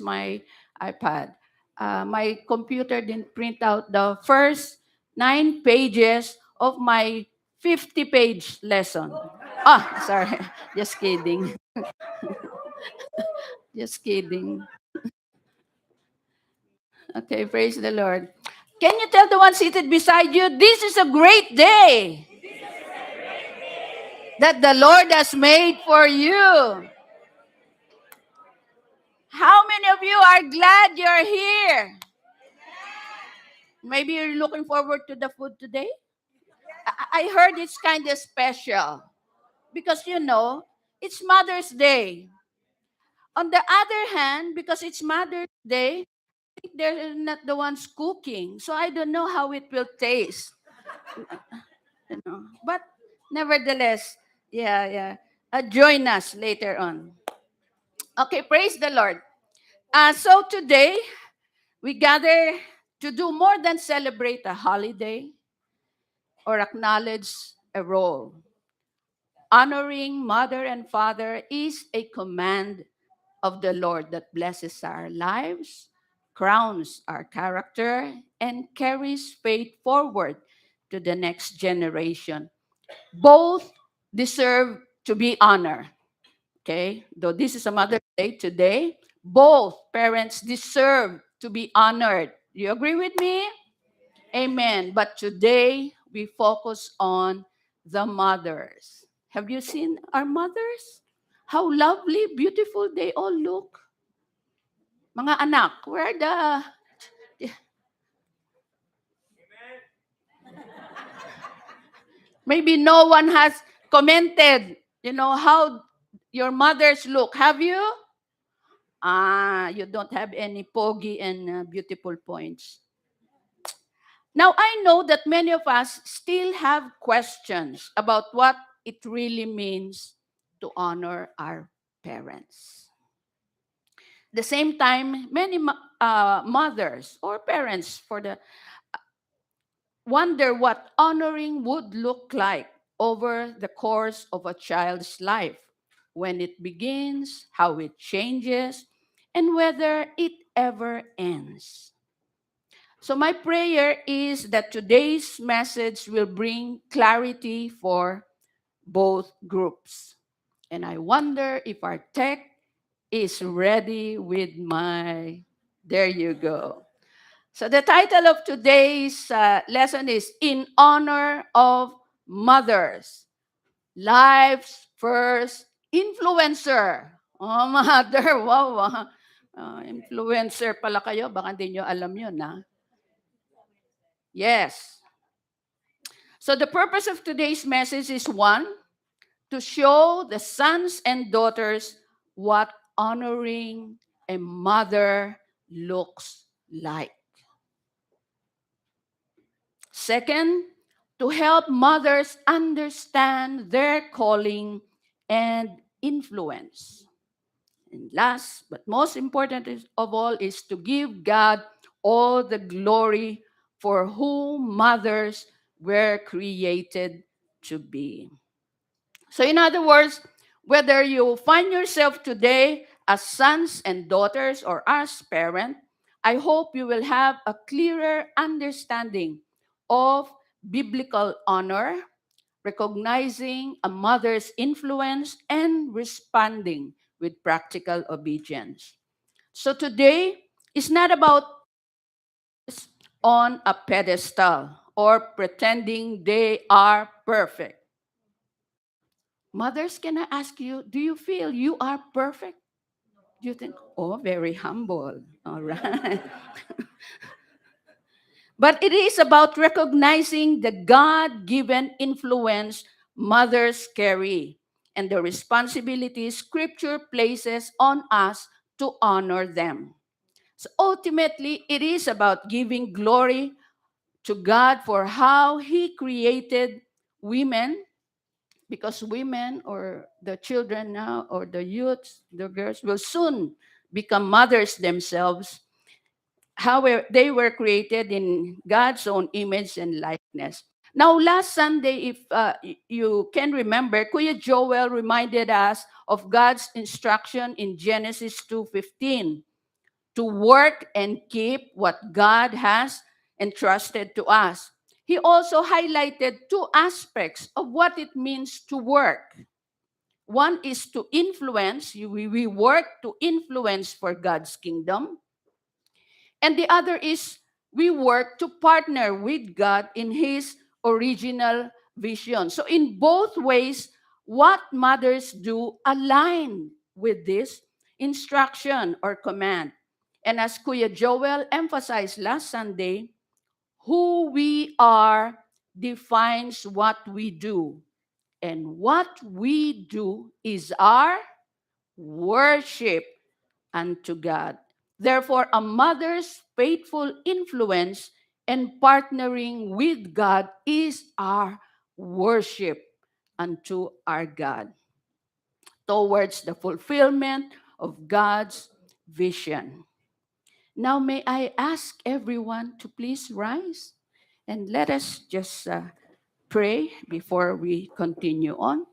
my iPad. My computer didn't print out the first 9 pages of my 50-page lesson. Ah, sorry. Just kidding. Just kidding. Okay, praise the Lord. Can you tell the one seated beside you, this is a great day that the Lord has made for you? How many of you are glad you're here? Maybe you're looking forward to the food today? I heard it's kind of special because, it's Mother's Day. On the other hand, because it's Mother's Day, they're not the ones cooking. So I don't know how it will taste. But nevertheless, yeah. Join us later on. Okay, praise the Lord. So today, we gather to do more than celebrate a holiday or acknowledge a role. Honoring mother and father is a command of the Lord that blesses our lives, crowns our character, and carries faith forward to the next generation. Both deserve to be honored. Okay? Though this is a Mother's Day today, both parents deserve to be honored. You agree with me? Amen. But today, we focus on the mothers. Have you seen our mothers? How lovely, beautiful they all look. Mga anak, where are the... Maybe no one has commented, how your mothers look. Have you? You don't have any pogi and beautiful points. Now, I know that many of us still have questions about what it really means to honor our parents. At the same time, many mothers or parents wonder what honoring would look like over the course of a child's life, when it begins, how it changes, and whether it ever ends. So, my prayer is that today's message will bring clarity for both groups. And I wonder if our tech is ready with my. There you go. So, the title of today's lesson is In Honor of Mothers, Life's First Influencer. Oh, mother, wow. Influencer pala kayo. Baka hindi nyo alam yun, ha? Yes. So the purpose of today's message is one, to show the sons and daughters what honoring a mother looks like. Second, to help mothers understand their calling and influence. And last, but most important of all, is to give God all the glory for whom mothers were created to be. So, in other words, whether you find yourself today as sons and daughters or as parents, I hope you will have a clearer understanding of biblical honor, recognizing a mother's influence, and responding with practical obedience. So today is not about on a pedestal or pretending they are perfect. Mothers, can I ask you, do you feel you are perfect? Do you think, oh, very humble. All right. But it is about recognizing the God given influence mothers carry and the responsibilities Scripture places on us to honor them. So ultimately, it is about giving glory to God for how He created women, because women or the children now or the youths, the girls will soon become mothers themselves, how they were created in God's own image and likeness. Now, last Sunday, if you can remember, Kuya Joel reminded us of God's instruction in Genesis 2:15, to work and keep what God has entrusted to us. He also highlighted two aspects of what it means to work. One is to influence. We work to influence for God's kingdom. And the other is we work to partner with God in His original vision. So, in both ways, what mothers do align with this instruction or command. And as Kuya Joel emphasized last Sunday, who we are defines what we do. And what we do is our worship unto God. Therefore, a mother's faithful influence and partnering with God is our worship unto our God towards the fulfillment of God's vision. Now, may I ask everyone to please rise and let us just pray before we continue on.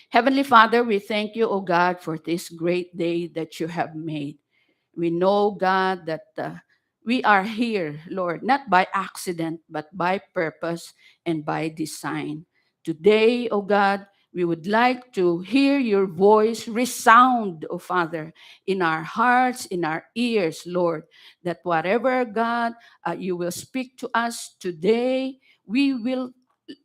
Heavenly Father, we thank you, O God, for this great day that you have made. We know, God, that we are here, Lord, not by accident, but by purpose and by design. Today, oh God, we would like to hear your voice resound, oh Father, in our hearts, in our ears, Lord, that whatever, God, you will speak to us today, we will,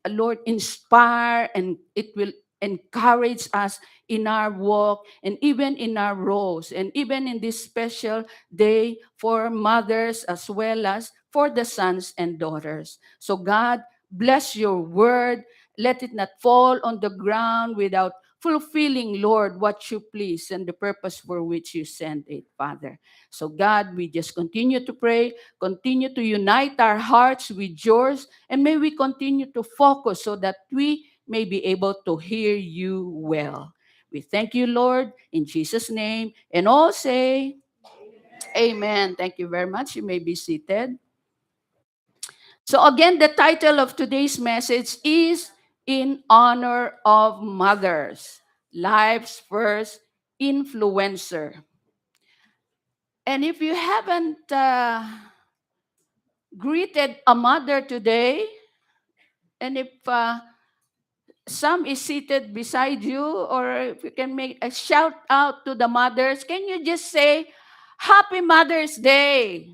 Lord, inspire and it will encourage us in our walk and even in our roles and even in this special day for mothers as well as for the sons and daughters. So God, bless your word. Let it not fall on the ground without fulfilling, Lord, what you please and the purpose for which you sent it, Father. So God, we just continue to pray, continue to unite our hearts with yours, and may we continue to focus so that we may be able to hear you well. We thank you, Lord, in Jesus' name. And all say, Amen. Thank you very much. You may be seated. So, again, the title of today's message is In Honor of Mothers, Life's First Influencer. And if you haven't greeted a mother today, and if some is seated beside you, or if you can make a shout out to the mothers, can you just say, Happy Mother's Day?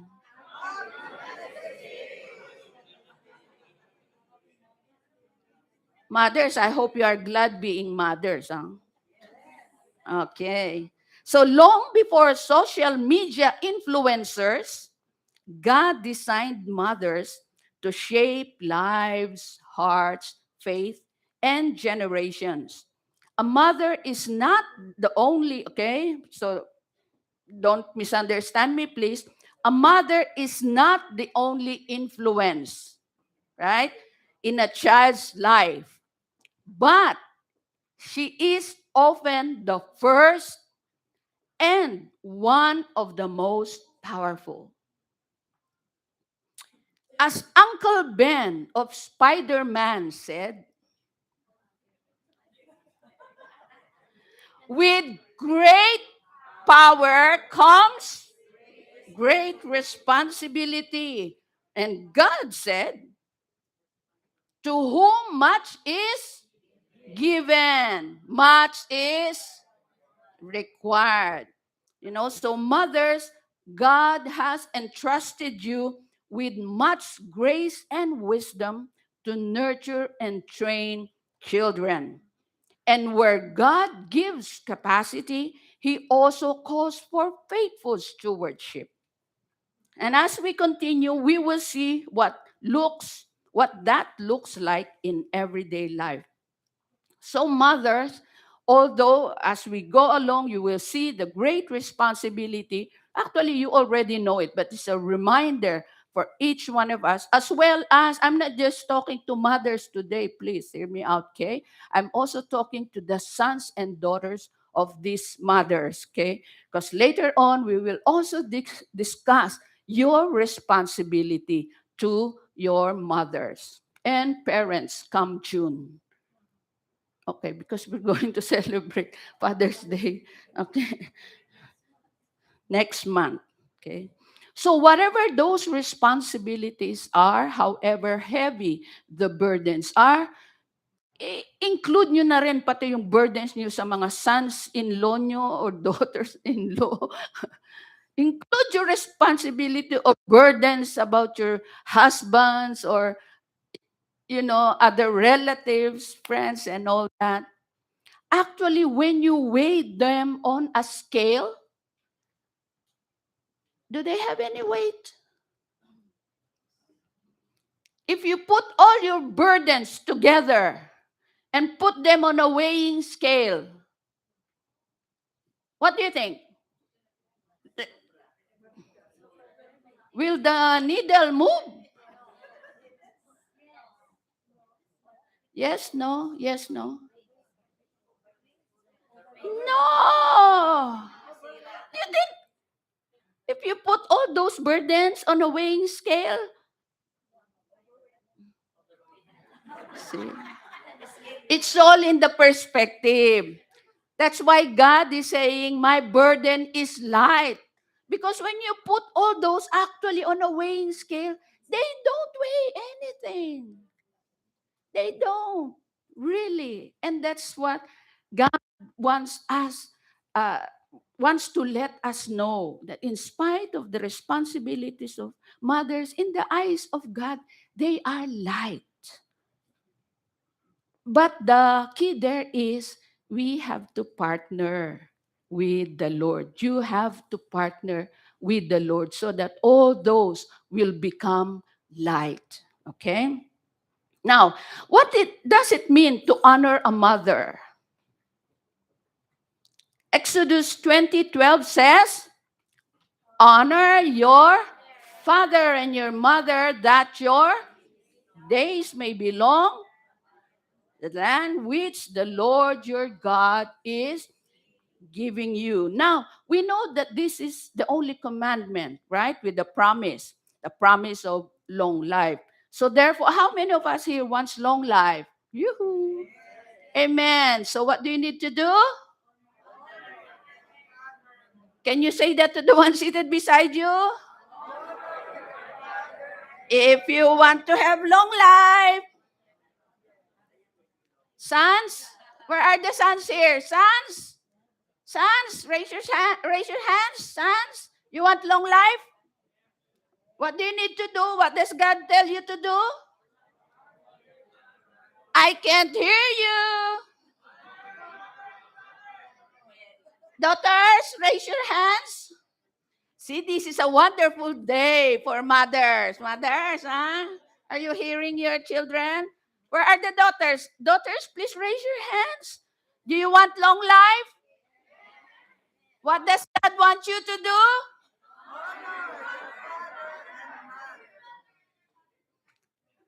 Mothers, I hope you are glad being mothers. Huh? Okay. So long before social media influencers, God designed mothers to shape lives, hearts, faith, and generations. A mother is not the only, okay? So don't misunderstand me, please. A mother is not the only influence, right, in a child's life, but she is often the first and one of the most powerful. As Uncle Ben of Spider Man said, with great power comes great responsibility. And God said, to whom much is given, much is required. You know, so mothers, God has entrusted you with much grace and wisdom to nurture and train children. And where God gives capacity, He also calls for faithful stewardship. And as we continue, we will see what that looks like in everyday life. So, mothers, although as we go along, you will see the great responsibility. Actually, you already know it, but it's a reminder for each one of us, as well as I'm not just talking to mothers today, please hear me out, okay? I'm also talking to the sons and daughters of these mothers, okay? Because later on, we will also discuss your responsibility to your mothers and parents come June. Okay, because we're going to celebrate Father's Day. Okay. next month. Okay? So whatever those responsibilities are, however heavy the burdens are, include nyo na rin pati yung burdens nyo sa mga sons-in-law nyo or daughters-in-law. Include your responsibility or burdens about your husbands or, other relatives, friends, and all that. Actually, when you weigh them on a scale, do they have any weight? If you put all your burdens together and put them on a weighing scale, what do you think? Will the needle move? Yes, no, yes, no. No! You think if you put all those burdens on a weighing scale, see, it's all in the perspective. That's why God is saying, my burden is light. Because when you put all those actually on a weighing scale, they don't weigh anything. They don't, really. And that's what God wants us, uh, wants to let us know, that in spite of the responsibilities of mothers, in the eyes of God, they are light. But the key there is we have to partner with the Lord. You have to partner with the Lord so that all those will become light. Okay? Now, does it mean to honor a mother? Exodus 20:12 says, honor your father and your mother, that your days may be long, the land which the Lord your God is giving you. Now, we know that this is the only commandment, right? With the promise of long life. So therefore, how many of us here wants long life? Yoo-hoo. Amen. So what do you need to do? Can you say that to the one seated beside you? If you want to have long life, sons, where are the sons here? Sons? Sons, raise your hands. Sons, you want long life? What do you need to do? What does God tell you to do? I can't hear you. Daughters, raise your hands. See, this is a wonderful day for mothers. Mothers, huh? Are you hearing your children? Where are the daughters? Daughters, please raise your hands. Do you want long life? What does God want you to do?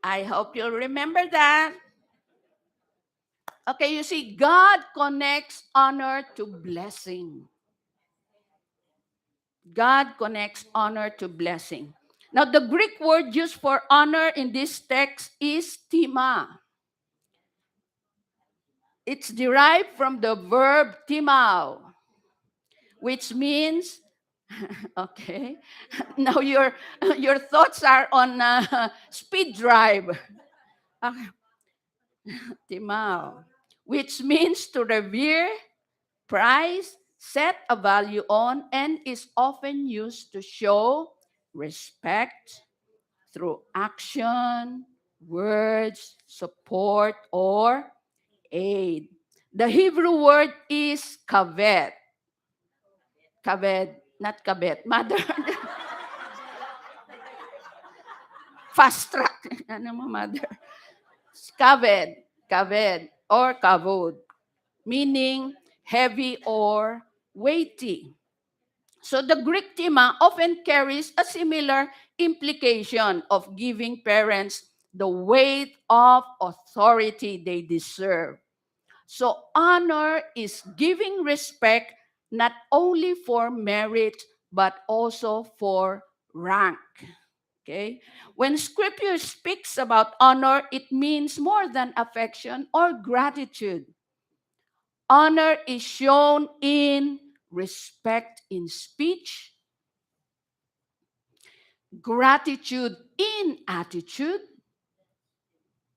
I hope you'll remember that. Okay, you see, God connects honor to blessing. God connects honor to blessing. Now, the Greek word used for honor in this text is tima. It's derived from the verb timao, which means, okay, now your thoughts are on speed drive. Timao, which means to revere, prize, set a value on, and is often used to show respect through action, words, support, or aid. The Hebrew word is kaved. Kaved, not kabet. Mother, fast track. Ano mo, mother? Kaved, or kavod, meaning heavy or weighty. So the Greek tema often carries a similar implication of giving parents the weight of authority they deserve. So honor is giving respect not only for merit, but also for rank. Okay? When scripture speaks about honor, it means more than affection or gratitude. Honor is shown in respect in speech, gratitude in attitude,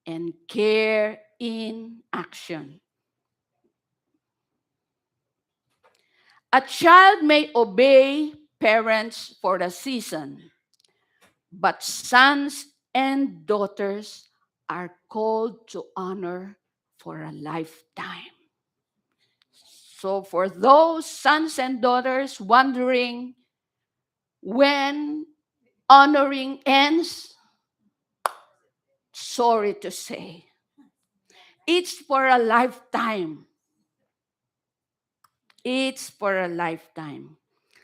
and care in action. A child may obey parents for a season, but sons and daughters are called to honor for a lifetime. So, for those sons and daughters wondering when honoring ends, sorry to say, it's for a lifetime. It's for a lifetime.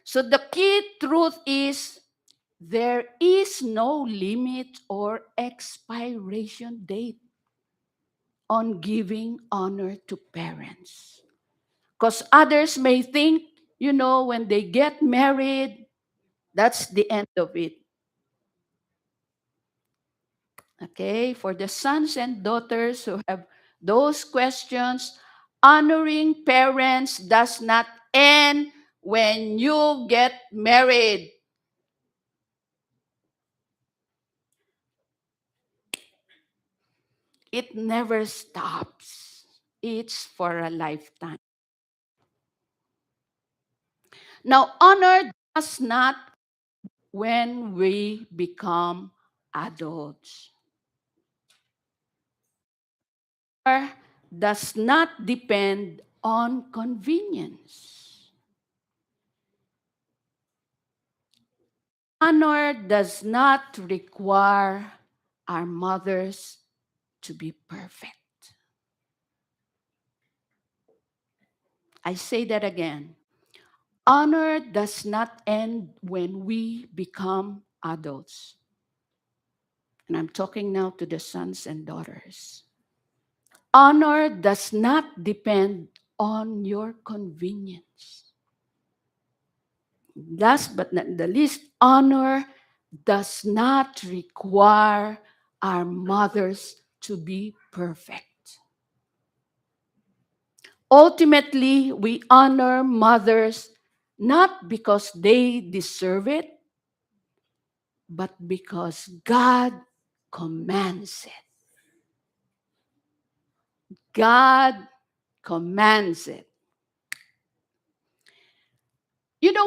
So, the key truth is there is no limit or expiration date on giving honor to parents. Because others may think, when they get married, that's the end of it. Okay, for the sons and daughters who have those questions, honoring parents does not end when you get married. It never stops. It's for a lifetime. Now, honor does not when we become adults. Honor does not depend on convenience. Honor does not require our mothers to be perfect. I say that again. Honor does not end when we become adults. And I'm talking now to the sons and daughters. Honor does not depend on your convenience. Last but not the least, honor does not require our mothers to be perfect. Ultimately, we honor mothers not because they deserve it, but because God commands it. God commands it.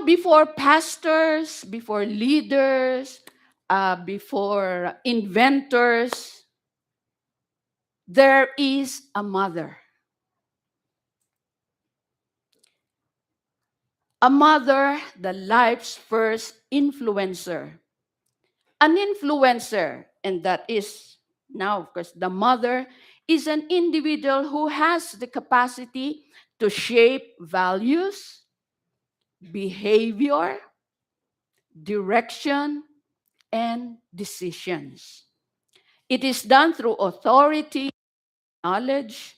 Before pastors, before leaders, before inventors, there is a mother. A mother, the life's first influencer. An influencer, and that is now, of course, the mother is an individual who has the capacity to shape values, behavior, direction, and decisions. It is done through authority, knowledge,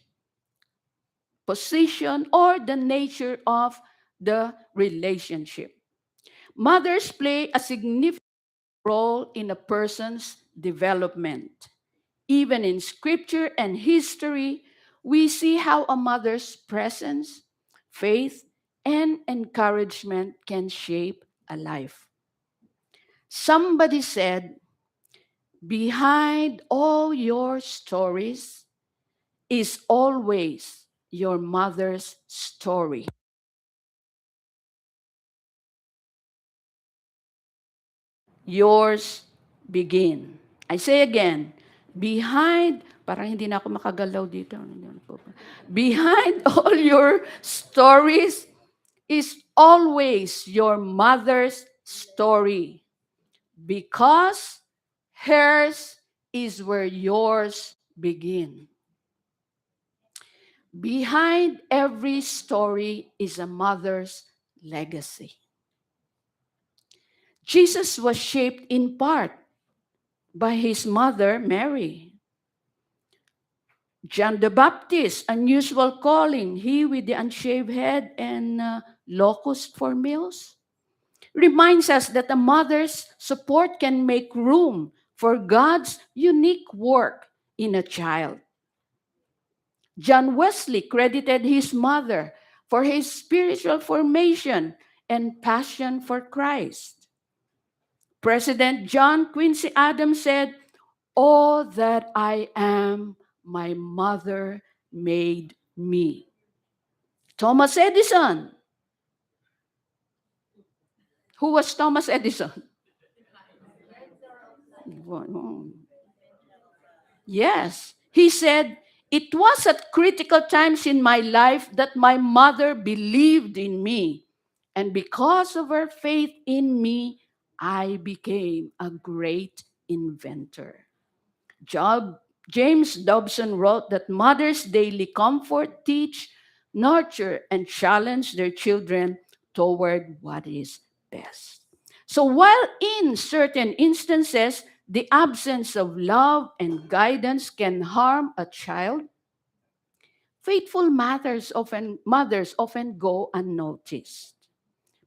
position, or the nature of the relationship. Mothers play a significant role in a person's development. Even in scripture and history, we see how a mother's presence, faith, and encouragement can shape a life. Somebody said, behind all your stories is always your mother's story. Yours begin. I say again, parang hindi na ako makagalaw dito. Behind all your stories is always your mother's story. Because hers is where yours begin. Behind every story is a mother's legacy. Jesus was shaped in part by his mother, Mary. John the Baptist, unusual calling, he with the unshaved head and locust for meals, reminds us that a mother's support can make room for God's unique work in a child. John Wesley credited his mother for his spiritual formation and passion for Christ. President John Quincy Adams said, "All that I am, my mother made me." Thomas Edison. Who was Thomas Edison? Yes. He said, "It was at critical times in my life that my mother believed in me. And because of her faith in me, I became a great inventor." Job, James Dobson wrote that mothers daily comfort, teach, nurture, and challenge their children toward what is best. So while in certain instances, the absence of love and guidance can harm a child, faithful mothers often go unnoticed.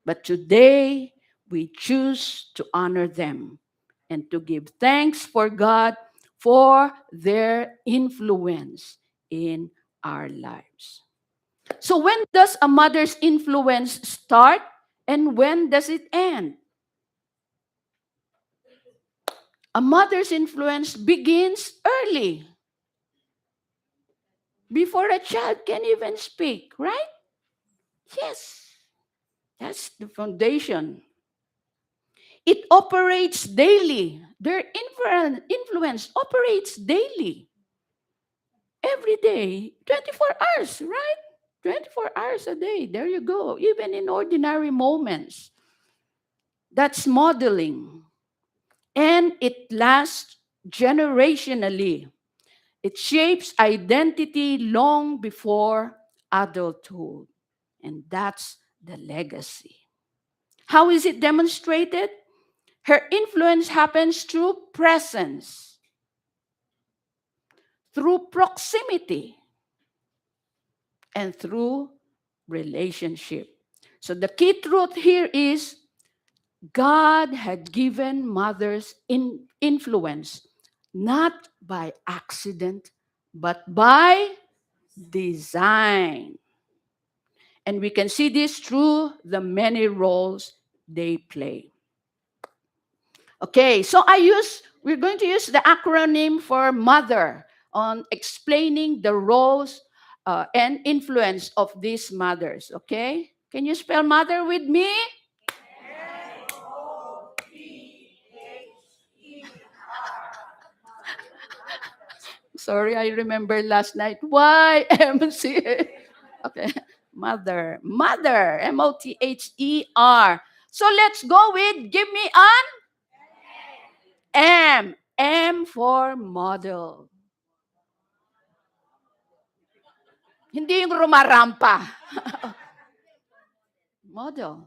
But today, we choose to honor them and to give thanks for God for their influence in our lives. So, when does a mother's influence start and when does it end? A mother's influence begins early, before a child can even speak, right? Yes, that's the foundation. It operates daily. Their influence operates daily, every day, 24 hours, right? 24 hours a day. There you go. Even in ordinary moments. That's modeling. And it lasts generationally. It shapes identity long before adulthood. And that's the legacy. How is it demonstrated? Her influence happens through presence, through proximity, and through relationship. So the key truth here is God had given mothers influence not by accident, but by design. And we can see this through the many roles they play. Okay, so we're going to use the acronym for mother on explaining the roles and influence of these mothers. Okay, can you spell mother with me? Sorry, I remember last night. YMCA. Okay, mother, MOTHER. So let's go with, give me an M for model. Hindi yung rumarampa. Model,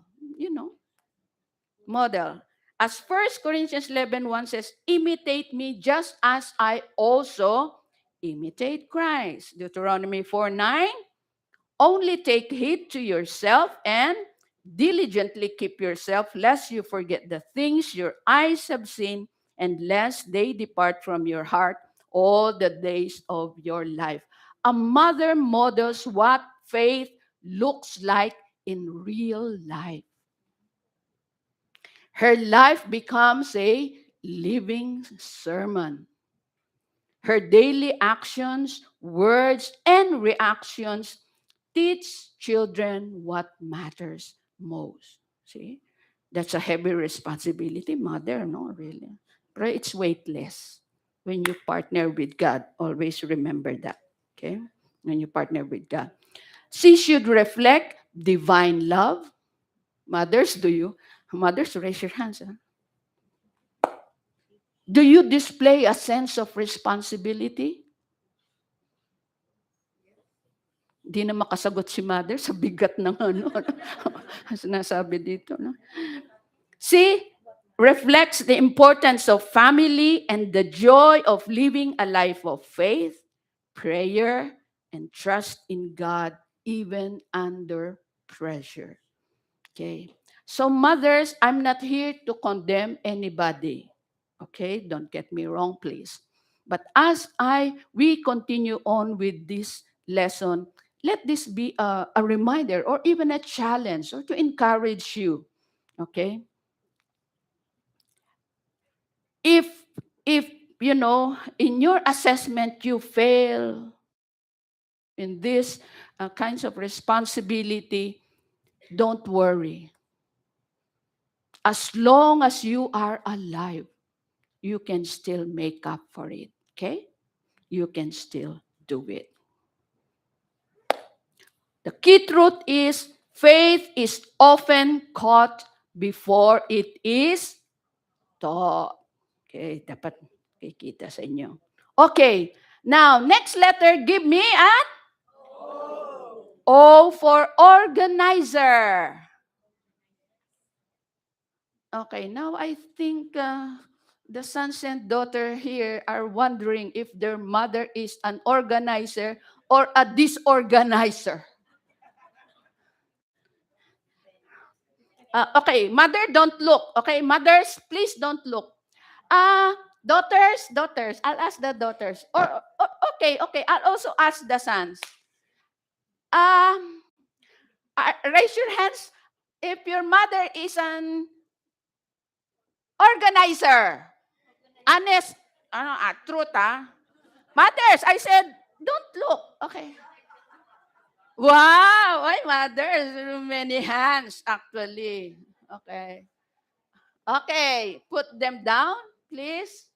model. As 1 Corinthians 11:1 says, imitate me just as I also imitate Christ. Deuteronomy 4:9, only take heed to yourself and diligently keep yourself, lest you forget the things your eyes have seen, and lest they depart from your heart all the days of your life. A mother models what faith looks like in real life. Her life becomes a living sermon. Her daily actions, words, and reactions teach children what matters most. See? That's a heavy responsibility, mother, no, really. But it's weightless when you partner with God. Always remember that, okay? When you partner with God. She should reflect divine love. Mothers, do you? Mothers, raise your hands. Huh? Do you display a sense of responsibility? Di na makasagot si mother sa bigat ng ano. Sinasabi dito. No? See, reflects the importance of family and the joy of living a life of faith, prayer, and trust in God even under pressure. Okay. So mothers, I'm not here to condemn anybody. Okay, don't get me wrong, please. But as we continue on with this lesson, let this be a reminder or even a challenge or to encourage you. Okay? If if in your assessment you fail in these kinds of responsibility, don't worry. As long as you are alive, you can still make up for it. Okay? You can still do it. The key truth is faith is often caught before it is taught. Okay, dapat kikita sa inyo. Okay, now next letter, give me an O for organizer. Okay, now I think the sons and daughter here are wondering if their mother is an organizer or a disorganizer. Okay, mother, don't look. Okay, mothers, please don't look. Daughters, I'll ask the daughters. Okay, I'll also ask the sons. Raise your hands if your mother is an organizer. Honest, truth, Mothers, I said, don't look. Okay. Wow, my mother, many hands actually. Okay. Okay, put them down, please.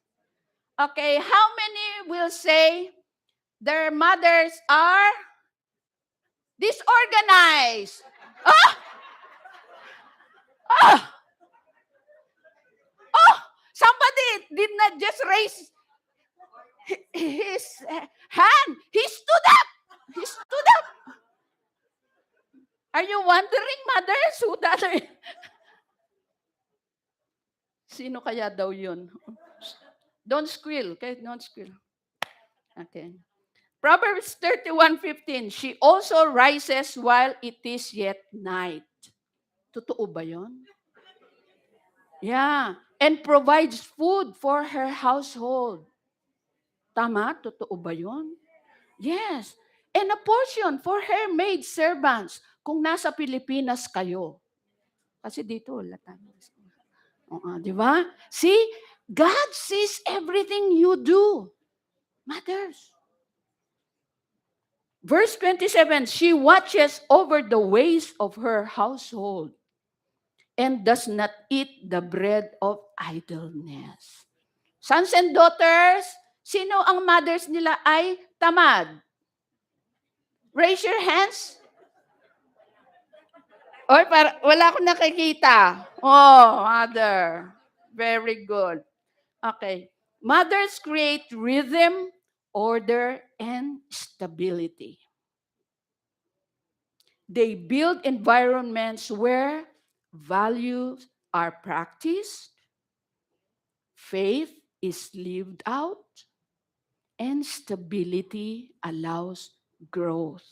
Okay, how many will say their mothers are disorganized? Oh, oh, oh, somebody did not just raise his hand. He stood up. He stood up. Are you wondering, mothers, who that is? Sino kaya daw yun? Don't squeal, okay? Don't squeal. Okay. Proverbs 31:15, she also rises while it is yet night. Totoo ba yun? Yeah. And provides food for her household. Tama? Totoo ba yun? Yes. And a portion for her maid servants kung nasa Pilipinas kayo. Kasi dito, wala tayo. Di ba? See, God sees everything you do. Mothers. Verse 27, she watches over the ways of her household and does not eat the bread of idleness. Sons and daughters, sino ang mothers nila ay tamad? Raise your hands. Oy, wala akong nakikita. Oh, mother. Very good. Okay. Mothers create rhythm, order, and stability. They build environments where values are practiced, faith is lived out, and stability allows growth.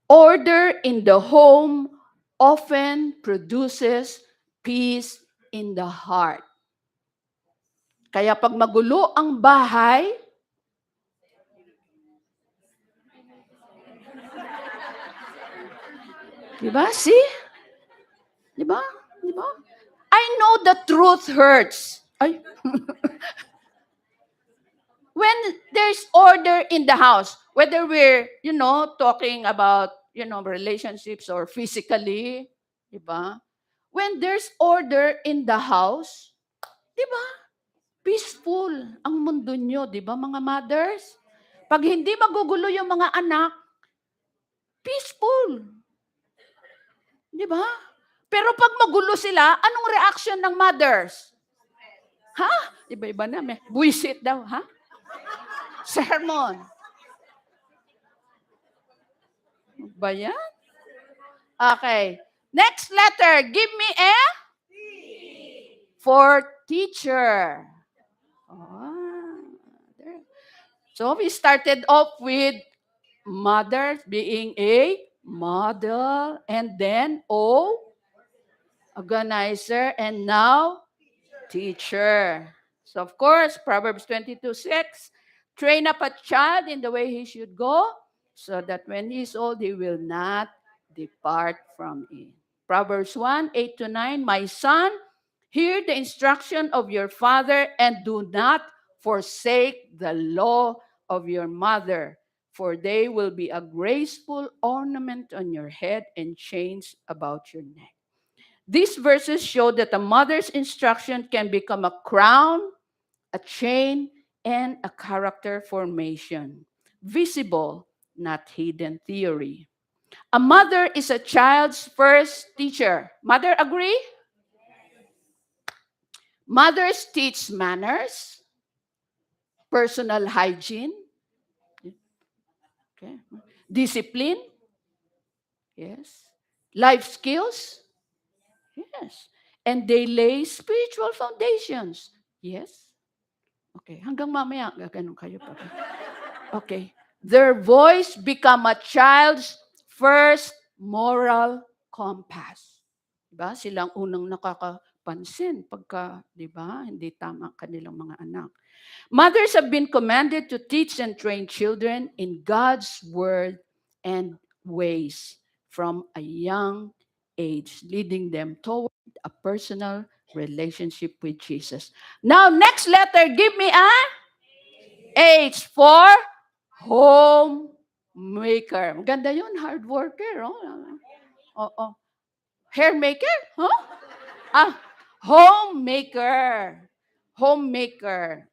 Order in the home often produces peace in the heart. Kaya pag magulo ang bahay, di ba? See? Di ba? Di ba? I know the truth hurts. Ay. When there's order in the house, whether we're, talking about, relationships or physically, di ba? When there's order in the house, di ba? Peaceful ang mundo nyo, di ba mga mothers? Pag hindi magugulo yung mga anak, peaceful. Di ba? Pero pag magulo sila, anong reaction ng mothers? Ha? Iba-iba na. Buisit daw, ha? Sermon. Ba yan? Okay. Next letter. Give me a for teacher. So we started off with mother being a model, and then organizer, and now teacher. So of course, Proverbs 22:6 Train up a child in the way he should go, so that when he is old, he will not depart from it. Proverbs 1, 8 to 9, my son, hear the instruction of your father and do not forsake the law of your mother, for they will be a graceful ornament on your head and chains about your neck. These verses show that a mother's instruction can become a crown, a chain, and a character formation. Visible, not hidden theory. A mother is a child's first teacher. Mother, agree? Mothers teach manners, personal hygiene, okay, discipline, yes, life skills, yes, and they lay spiritual foundations, yes. Okay, hanggang mamaya, gaganon kayo pa. Okay. Their voice become a child's first moral compass. Diba? Silang unang nakakapansin pagka, diba, hindi tama ang kanilang mga anak. Mothers have been commanded to teach and train children in God's word and ways from a young age, leading them toward a personal relationship with Jesus. Now, next letter, give me a H for homemaker. Maganda yun, hard worker. Oh. Hair maker? Huh? Homemaker. Homemaker.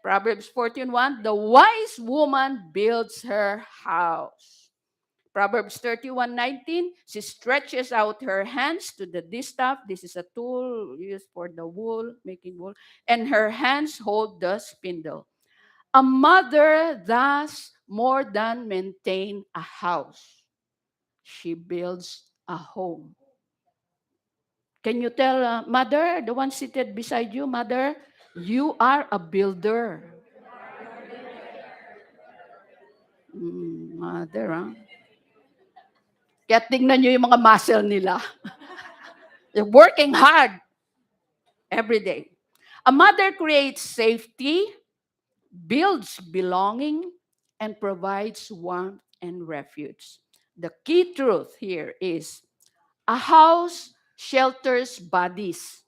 Proverbs 14:1, the wise woman builds her house. Proverbs 31:19, she stretches out her hands to the distaff. This is a tool used for the wool, making wool. And her hands hold the spindle. A mother thus more than maintain a house. She builds a home. Can you tell mother, the one seated beside you, mother, you are a builder. Mother, huh? Kaya tingnan nyo yung mga muscle nila. They're working hard every day. A mother creates safety, builds belonging, and provides warmth and refuge. The key truth here is a house shelters bodies.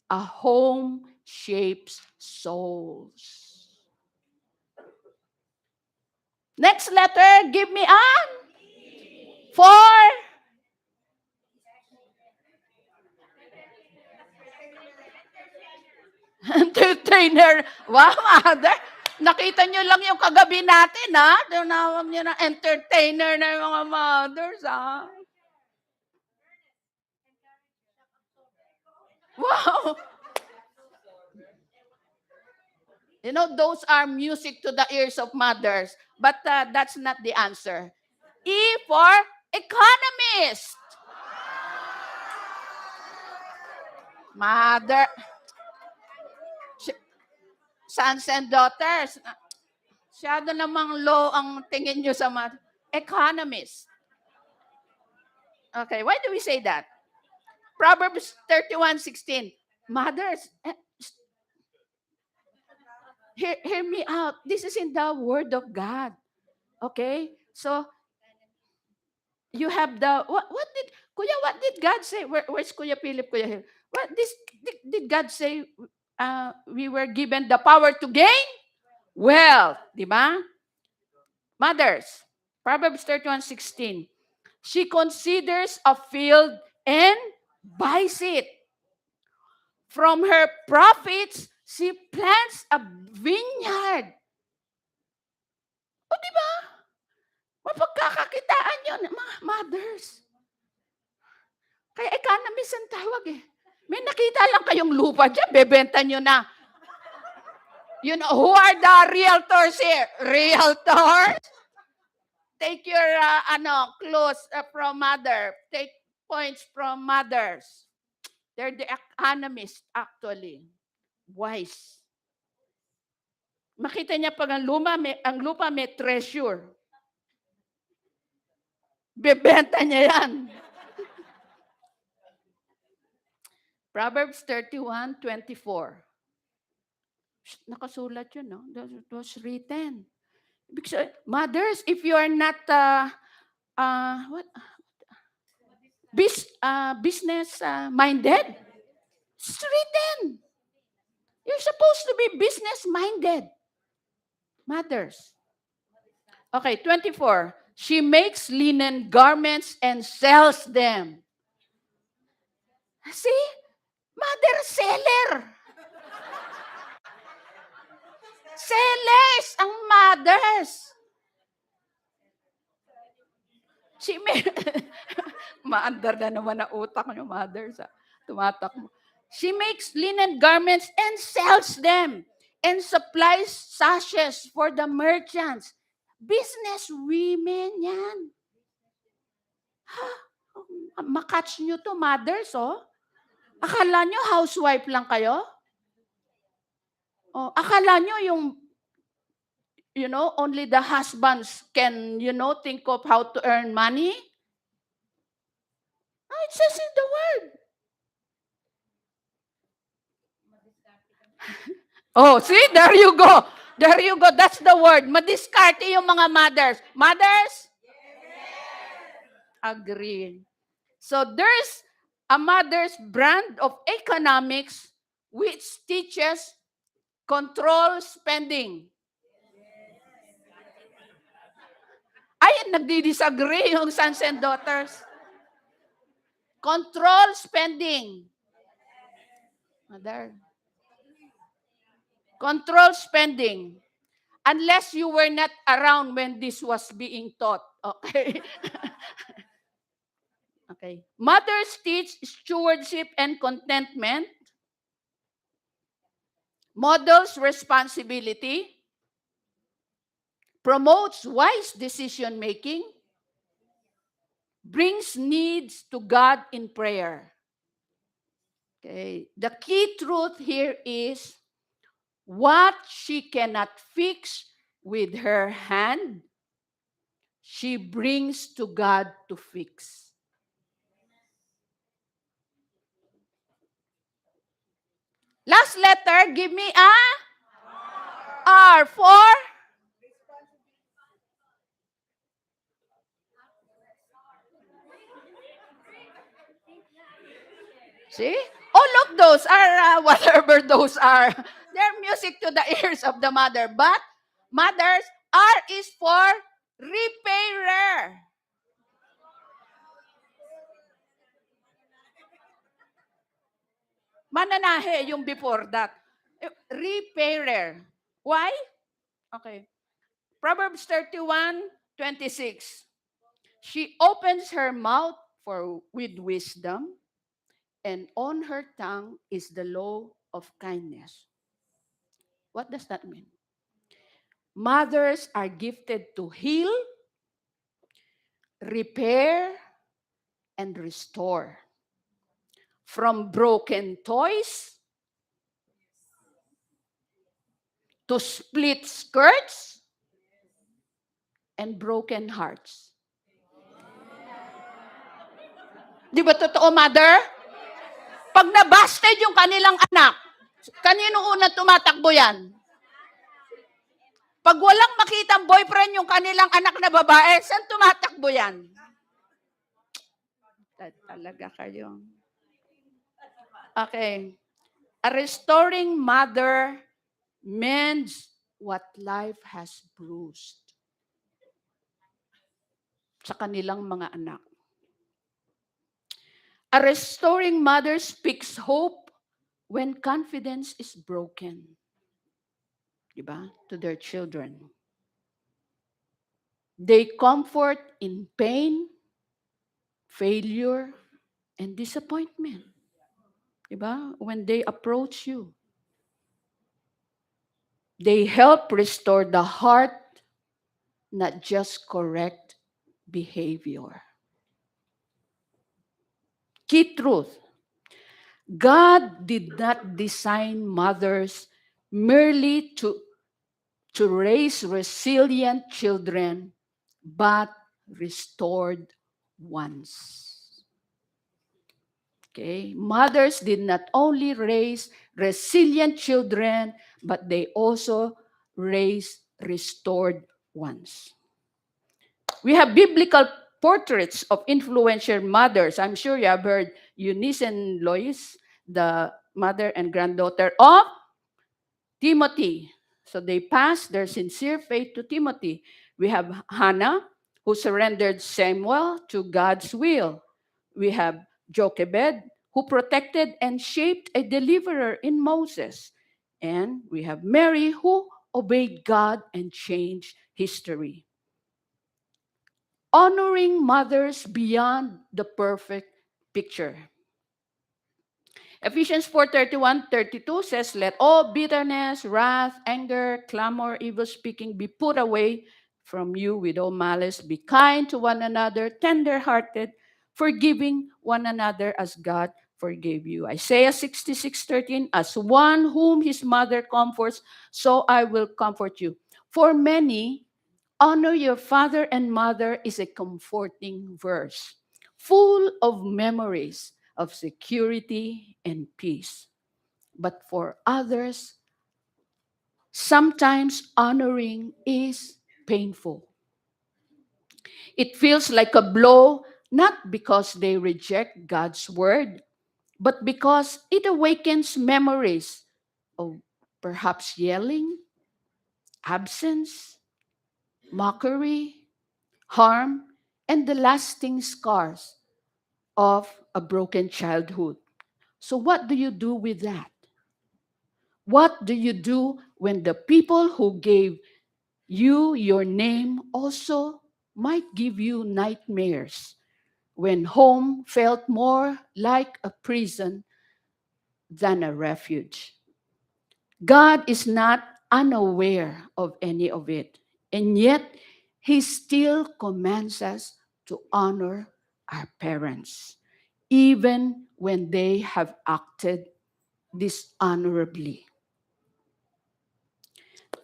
A home shapes souls. Next letter, give me a for entertainer. Wow, mother. Nakita nyo lang yung kagabi natin, ha? Tinawag nyo na entertainer na yung mga mothers, ha? Wow. You know, those are music to the ears of mothers. But that's not the answer. E for economist. Mother. Sons and daughters. Masyado namang low ang tingin nyo sa mga economist. Okay, why do we say that? Proverbs 31:16. Mothers, hear me out. This is in the Word of God. Okay? So, you have the, what did God say? Where's Kuya Philip, Kuya Hill? Did God say we were given the power to gain wealth? Diba? Mothers, Proverbs 31:16. She considers a field and buys it. From her profits, she plants a vineyard. O, diba? Mapagkakakitaan yun, mga mothers. Kaya economist ang tawag eh. May nakita lang kayong lupa dyan, bebenta nyo na. You know, who are the realtors here? Realtors? Take your clues from mother. Take points from mothers. They're the economists, actually. Wise. Makita niya pag ang lupa may treasure. Bebenta niya yan. Proverbs 31:24. Nakasulat yun, no? That was written. Because, mothers, if you are not, what? Business minded, it's written. You're supposed to be business minded. Mothers. Okay, 24. She makes linen garments and sells them. See? Mother seller. Sellers ang mothers. Si maandar na naman ang utak ng mothers. Tumatak mo. She makes linen garments and sells them and supplies sashes for the merchants. Business women yan. Ha? Makatch nyo to, mothers, oh. Akala nyo housewife lang kayo? Oh, akala nyo yung, only the husbands can, think of how to earn money? Oh, it says in the word. Oh, see? There you go. There you go. That's the word. Madiskarte yung mga mothers. Mothers? Yes. Agree. So there's a mother's brand of economics which teaches control spending. Ay, nagdi-disagree yung sons and daughters. Control spending. Mother. Control spending. Unless you were not around when this was being taught. Okay? Okay. Mothers teach stewardship and contentment. Models responsibility. Promotes wise decision making. Brings needs to God in prayer. Okay. The key truth here is what she cannot fix with her hand, she brings to God to fix. Last letter, give me a R for see? All of those are whatever those are. They're music to the ears of the mother. But mothers, R is for repairer. Mananahe yung before that. Repairer. Why? Okay. Proverbs 31:26. She opens her mouth with wisdom, and on her tongue is the law of kindness. What does that mean? Mothers are gifted to heal, repair, and restore. From broken toys to split skirts and broken hearts. Di ba totoo, mother? Pag nabasted yung kanilang anak, kanino unang tumatakbo yan? Pag walang makitang boyfriend yung kanilang anak na babae, saan tumatakbo yan? Talaga kayo. Okay. A restoring mother mends what life has bruised sa kanilang mga anak. A restoring mother speaks hope when confidence is broken. Diba? To their children. They comfort in pain, failure, and disappointment. Diba? When they approach you. They help restore the heart, not just correct behavior. Key truth. God did not design mothers merely to raise resilient children, but restored ones. Okay? Mothers did not only raise resilient children, but they also raised restored ones. We have biblical portraits of influential mothers. I'm sure you have heard Eunice and Lois, the mother and granddaughter of Timothy. So they passed their sincere faith to Timothy. We have Hannah, who surrendered Samuel to God's will. We have Jochebed, who protected and shaped a deliverer in Moses. And we have Mary, who obeyed God and changed history. Honoring mothers beyond the perfect picture. Ephesians 4:31-32 says, "Let all bitterness, wrath, anger, clamor, evil speaking be put away from you with all malice. Be kind to one another, tender-hearted, forgiving one another as God forgave you." Isaiah 66:13, "As one whom his mother comforts, so I will comfort you." For many, honor your father and mother is a comforting verse, full of memories of security and peace. But for others, sometimes honoring is painful. It feels like a blow, not because they reject God's word, but because it awakens memories of perhaps yelling, absence, mockery, harm, and the lasting scars of a broken childhood. So, what do you do with that? What do you do when the people who gave you your name also might give you nightmares? When home felt more like a prison than a refuge. God is not unaware of any of it, and yet He still commands us to honor our parents, even when they have acted dishonorably.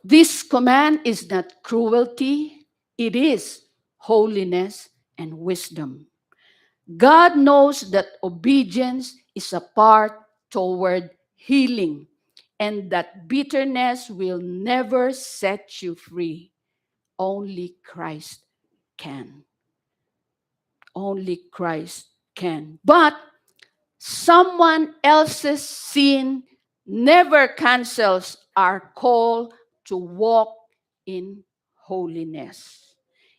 This command is not cruelty, it is holiness and wisdom. God knows that obedience is a part toward healing and that bitterness will never set you free. Only Christ can. Only Christ can. But someone else's sin never cancels our call to walk in holiness.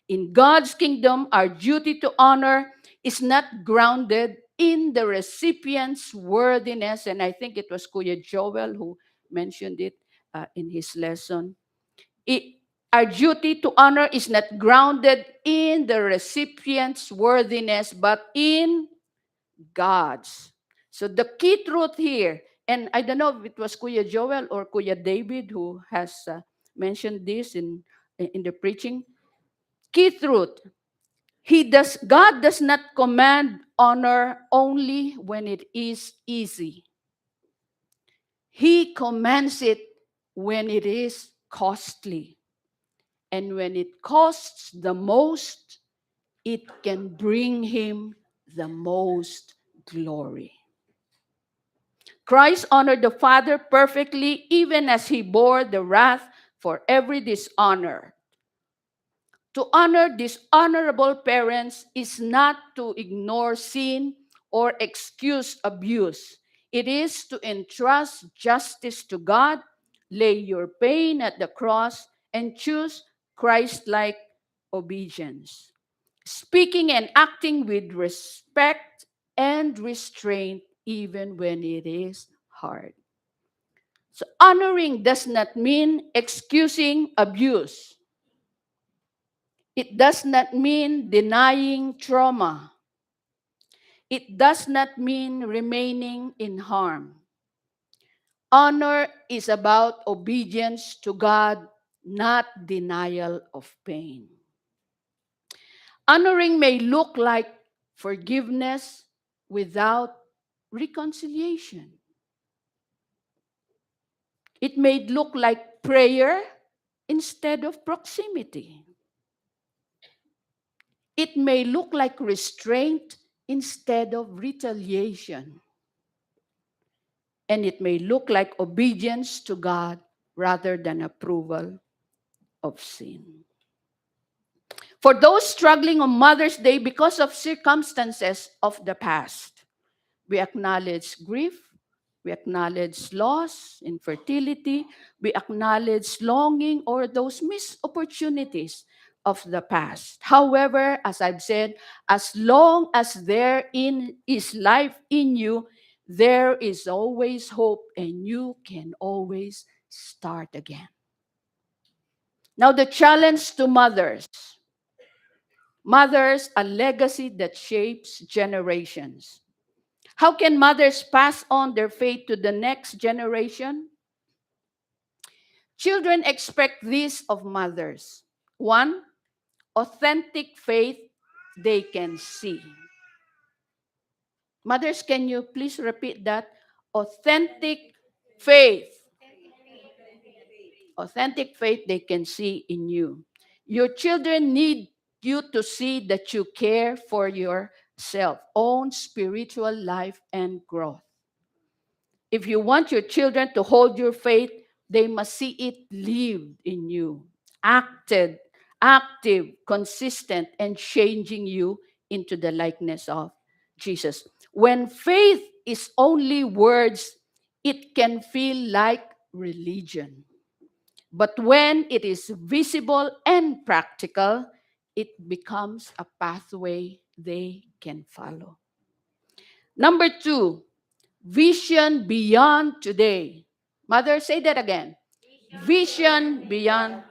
In God's kingdom, our duty to honor is not grounded in the recipient's worthiness. And I think it was Kuya Joel who mentioned it in his lesson. Our duty to honor is not grounded in the recipient's worthiness, but in God's. So the key truth here, and I don't know if it was Kuya Joel or Kuya David who has mentioned this in the preaching. Key truth, God does not command honor only when it is easy. He commands it when it is costly. And when it costs the most, it can bring him the most glory. Christ honored the Father perfectly, even as he bore the wrath for every dishonor. To honor dishonorable parents is not to ignore sin or excuse abuse. It is to entrust justice to God, lay your pain at the cross, and choose Christ-like obedience. Speaking and acting with respect and restraint even when it is hard. So honoring does not mean excusing abuse. It does not mean denying trauma. It does not mean remaining in harm. Honor is about obedience to God, not denial of pain. Honoring may look like forgiveness without reconciliation. It may look like prayer instead of proximity. It may look like restraint instead of retaliation. And it may look like obedience to God rather than approval of sin. For those struggling on Mother's Day because of circumstances of the past, we acknowledge grief, we acknowledge loss, infertility, we acknowledge longing or those missed opportunities of the past. However, as I've said, as long as is life in you, there is always hope and you can always start again. Now, the challenge to mothers. Mothers, a legacy that shapes generations. How can mothers pass on their faith to the next generation? Children expect this of mothers. One, authentic faith they can see. Mothers, can you please repeat that? Authentic faith. Authentic faith they can see in you. Your children need you to see that you care for yourself, own spiritual life and growth. If you want your children to hold your faith, they must see it lived in you, active, consistent, and changing you into the likeness of Jesus. When faith is only words, it can feel like religion. But when it is visible and practical, it becomes a pathway they can follow. Number 2, vision beyond today. Mother, say that again. Vision beyond.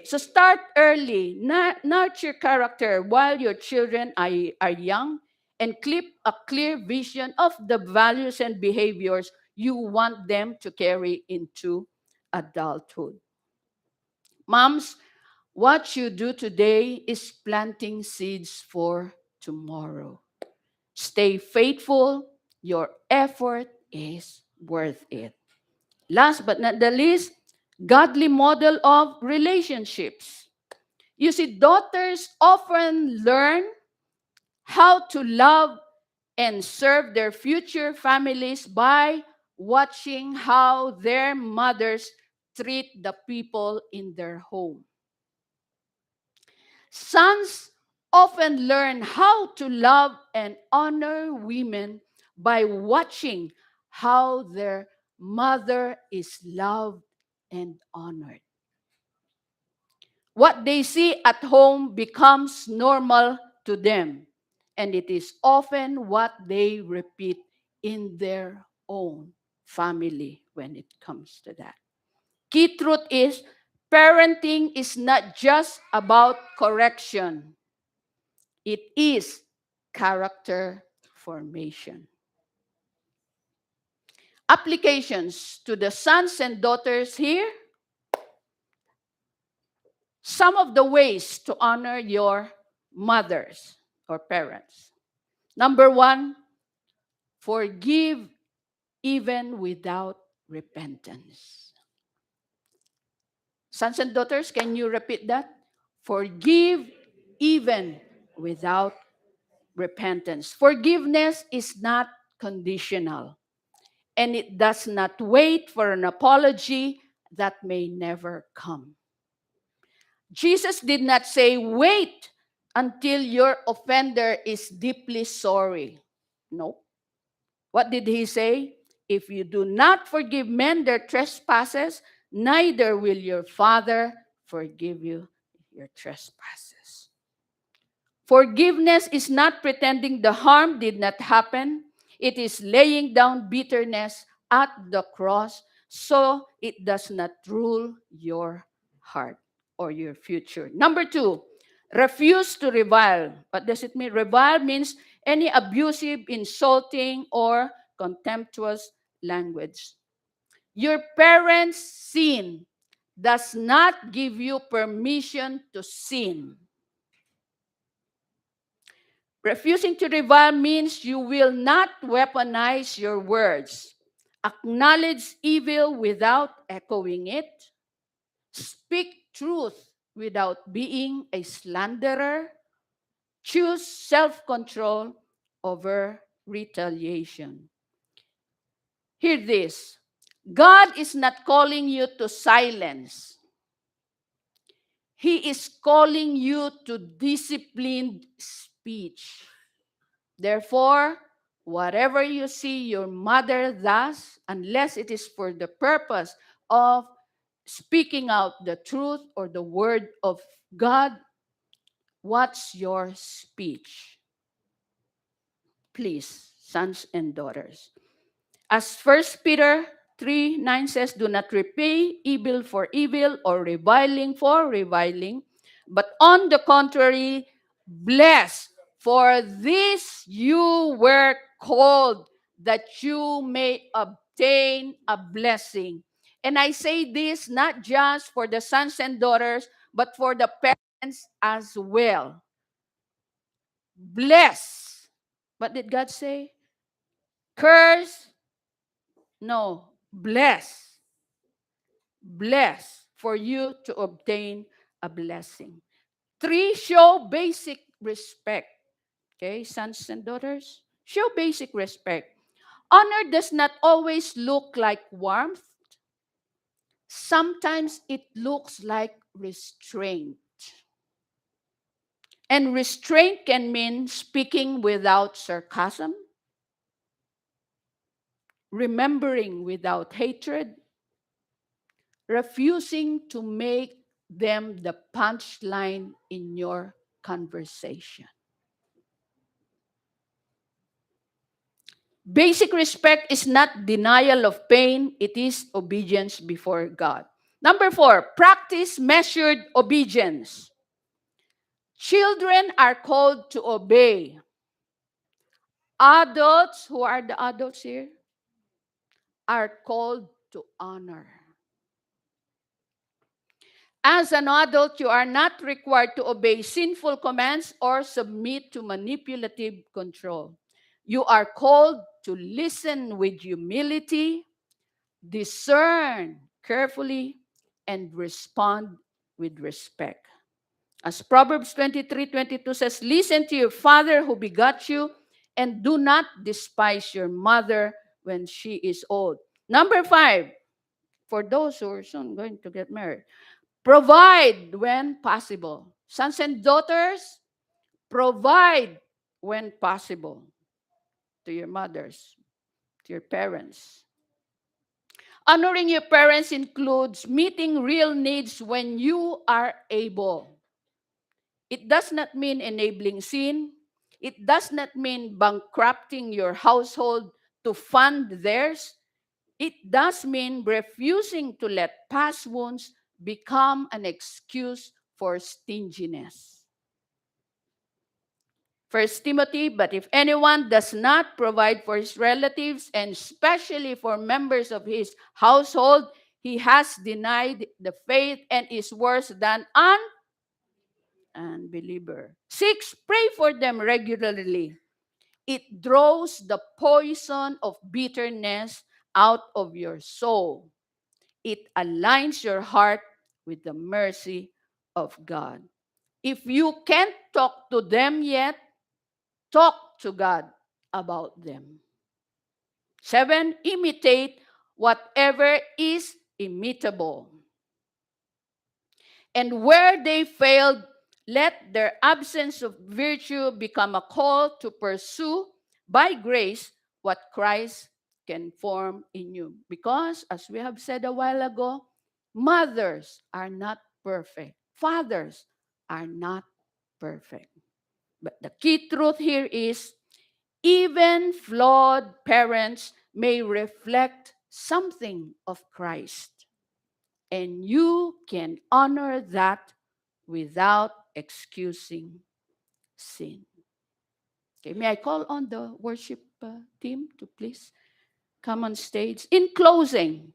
So start early. Nurture character while your children are young and keep a clear vision of the values and behaviors you want them to carry into adulthood. Moms, what you do today is planting seeds for tomorrow. Stay faithful. Your effort is worth it. Last but not the least, godly model of relationships. You see, daughters often learn how to love and serve their future families by watching how their mothers treat the people in their home. Sons often learn how to love and honor women by watching how their mother is loved and honored. What they see at home becomes normal to them, and it is often what they repeat in their own family when it comes to that. Key truth is parenting is not just about correction. It is character formation. Applications to the sons and daughters here. Some of the ways to honor your mothers or parents. Number 1, forgive even without repentance. Sons and daughters, can you repeat that? Forgive even without repentance. Forgiveness is not conditional, and it does not wait for an apology that may never come. Jesus did not say, wait until your offender is deeply sorry. No. What did he say? If you do not forgive men their trespasses, neither will your Father forgive you your trespasses. Forgiveness is not pretending the harm did not happen. It is laying down bitterness at the cross so it does not rule your heart or your future. Number 2, refuse to revile. What does it mean? Revile means any abusive, insulting, or contemptuous language. Your parents' sin does not give you permission to sin. Refusing to revile means you will not weaponize your words. Acknowledge evil without echoing it. Speak truth without being a slanderer. Choose self-control over retaliation. Hear this. God is not calling you to silence. He is calling you to disciplined speech. Therefore, whatever you see your mother does, unless it is for the purpose of speaking out the truth or the word of God, what's your speech? Please, sons and daughters. As 1 Peter 3:9 says, do not repay evil for evil or reviling for reviling, but on the contrary, bless. For this you were called, that you may obtain a blessing. And I say this not just for the sons and daughters, but for the parents as well. Bless. What did God say? Curse? No. Bless. Bless for you to obtain a blessing. 3, show basic respect. Okay, sons and daughters, show basic respect. Honor does not always look like warmth. Sometimes it looks like restraint. And restraint can mean speaking without sarcasm, remembering without hatred, refusing to make them the punchline in your conversation. Basic respect is not denial of pain, it is obedience before God. Number 4, practice measured obedience. Children are called to obey. Adults, who are the adults here, are called to honor. As an adult, you are not required to obey sinful commands or submit to manipulative control. You are called to listen with humility, discern carefully, and respond with respect. As Proverbs 23:22 says, listen to your father who begot you, and do not despise your mother when she is old. Number 5, for those who are soon going to get married, provide when possible. Sons and daughters, provide when possible to your mothers, to your parents. Honoring your parents includes meeting real needs when you are able. It does not mean enabling sin. It does not mean bankrupting your household to fund theirs. It does mean refusing to let past wounds become an excuse for stinginess. 1 Timothy, but if anyone does not provide for his relatives, and especially for members of his household, he has denied the faith and is worse than an unbeliever. 6, pray for them regularly. It draws the poison of bitterness out of your soul. It aligns your heart with the mercy of God. If you can't talk to them yet, talk to God about them. 7, imitate whatever is imitable. And where they failed, let their absence of virtue become a call to pursue by grace what Christ can form in you. Because, as we have said a while ago, mothers are not perfect. Fathers are not perfect. But the key truth here is, even flawed parents may reflect something of Christ. And you can honor that without excusing sin. Okay, may I call on the worship team to please come on stage. In closing,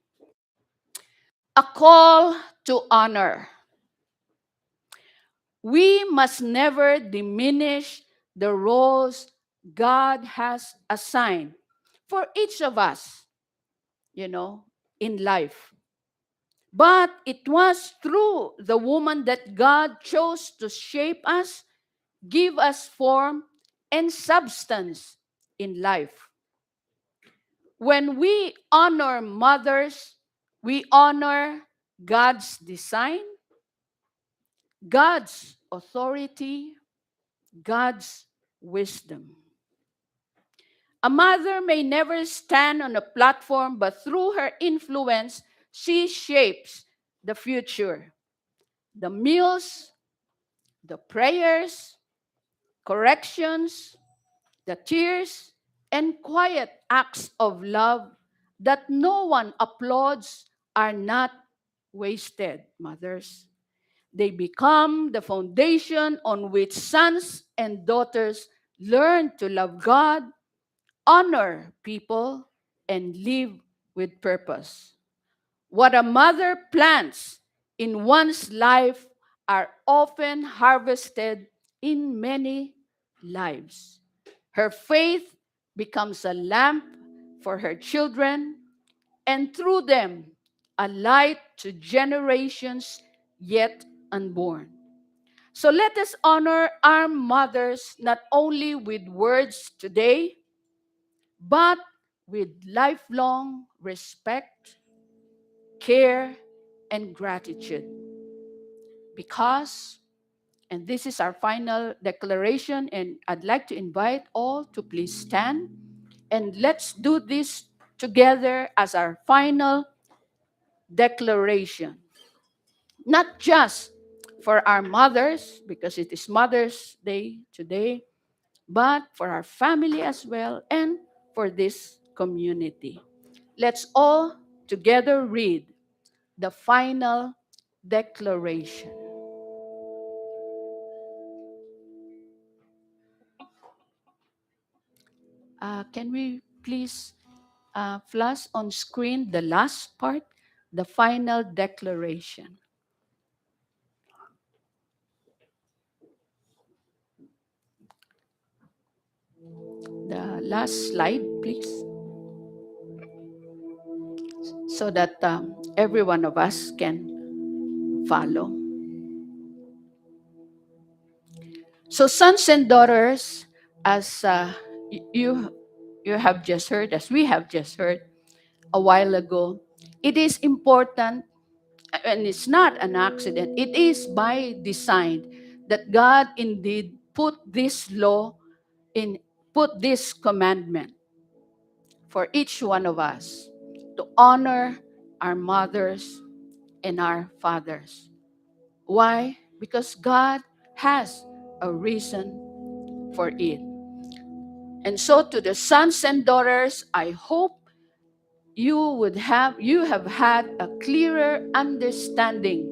a call to honor. We must never diminish the roles God has assigned for each of us, in life. But it was through the woman that God chose to shape us, give us form and substance in life. When we honor mothers, we honor God's design, God's authority, God's wisdom. A mother may never stand on a platform, but through her influence, she shapes the future. The meals, the prayers, corrections, the tears, and quiet acts of love that no one applauds are not wasted, mothers. They become the foundation on which sons and daughters learn to love God, honor people, and live with purpose. What a mother plants in one's life are often harvested in many lives. Her faith becomes a lamp for her children, and through them, a light to generations yet unborn. So let us honor our mothers not only with words today, but with lifelong respect, care, and gratitude. Because, and this is our final declaration, and I'd like to invite all to please stand, and let's do this together as our final declaration. Not just for our mothers, because it is Mother's Day today, but for our family as well and for this community. Let's all together read the final declaration. Can we please flash on screen the last part, the final declaration? The last slide, please, so that every one of us can follow. So, sons and daughters, as you have just heard, as we have just heard a while ago, it is important, and it's not an accident, it is by design that God indeed put this law in, put this commandment for each one of us to honor our mothers and our fathers. Why? Because God has a reason for it. And so to the sons and daughters, I hope you have had a clearer understanding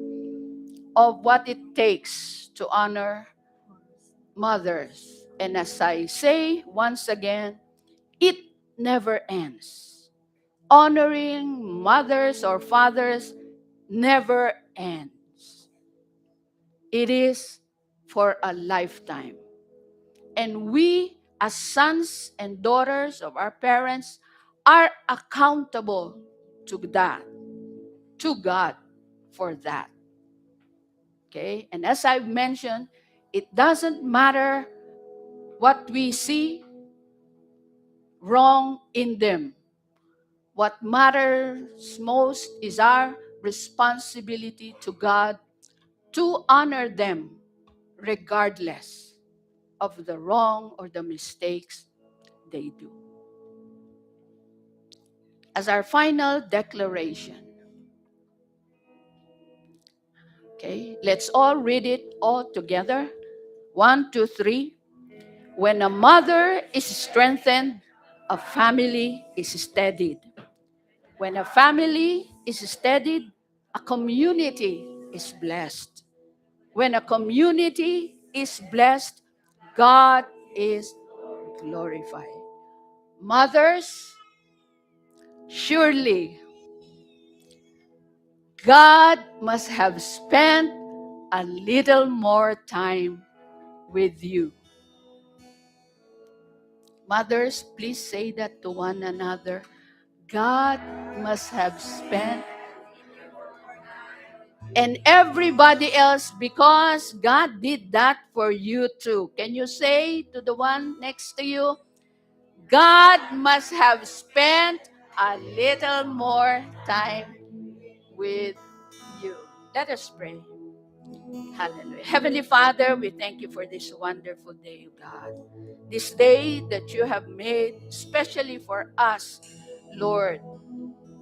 of what it takes to honor mothers. And as I say once again, it never ends. Honoring mothers or fathers never ends. It is for a lifetime. And we, as sons and daughters of our parents, are accountable to that, to God for that. Okay? And as I've mentioned, it doesn't matter what we see wrong in them. What matters most is our responsibility to God to honor them regardless of the wrong or the mistakes they do. As our final declaration, okay, let's all read it all together. 1, 2, 3. When a mother is strengthened, a family is steadied. When a family is steadied, a community is blessed. When a community is blessed, God is glorified. Mothers, surely God must have spent a little more time with you. Mothers, please say that to one another. God must have spent, and everybody else, because God did that for you too. Can you say to the one next to you, God must have spent a little more time with you. Let us pray. Hallelujah. Heavenly Father, we thank you for this wonderful day, God. This day that you have made, especially for us, Lord,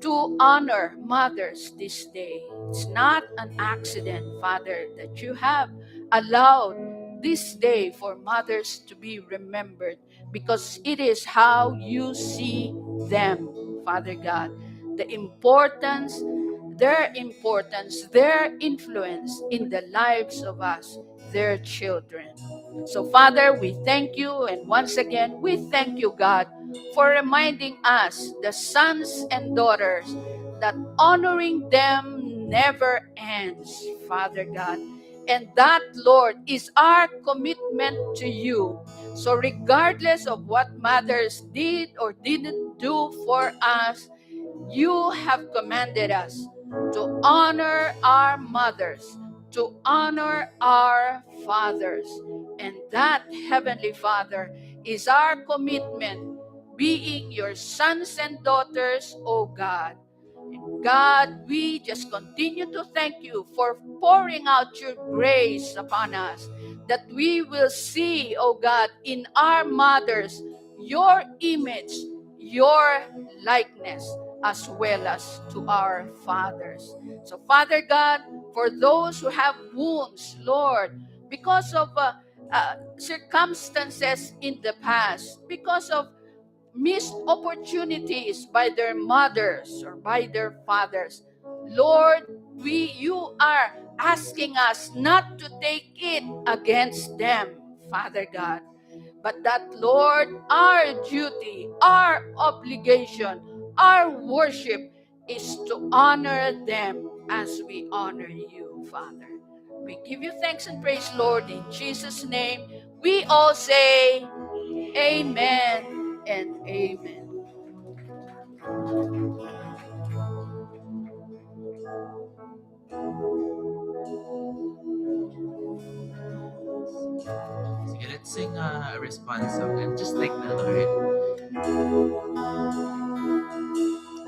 to honor mothers this day. It's not an accident, Father, that you have allowed this day for mothers to be remembered because it is how you see them, Father God. The importance, their influence in the lives of us, their children. So, Father, we thank you, and once again, we thank you, God, for reminding us, the sons and daughters, that honoring them never ends, Father God. And that, Lord, is our commitment to you. So regardless of what mothers did or didn't do for us, you have commanded us to honor our mothers, to honor our fathers. And that, Heavenly Father, is our commitment, being your sons and daughters, O God. And God, we just continue to thank you for pouring out your grace upon us, that we will see, O God, in our mothers, your image, your likeness, as well as to our fathers. So, Father God, for those who have wounds, Lord, because of circumstances in the past, because of missed opportunities by their mothers or by their fathers, Lord, you are asking us not to take it against them, Father God, but that, Lord, our duty, our obligation, our worship is to honor them as we honor you, Father. We give you thanks and praise, Lord, in Jesus' name. We all say amen and amen. Sige, let's sing a response song and just thank the Lord.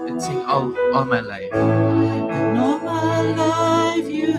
Let's sing all my life. And all my life you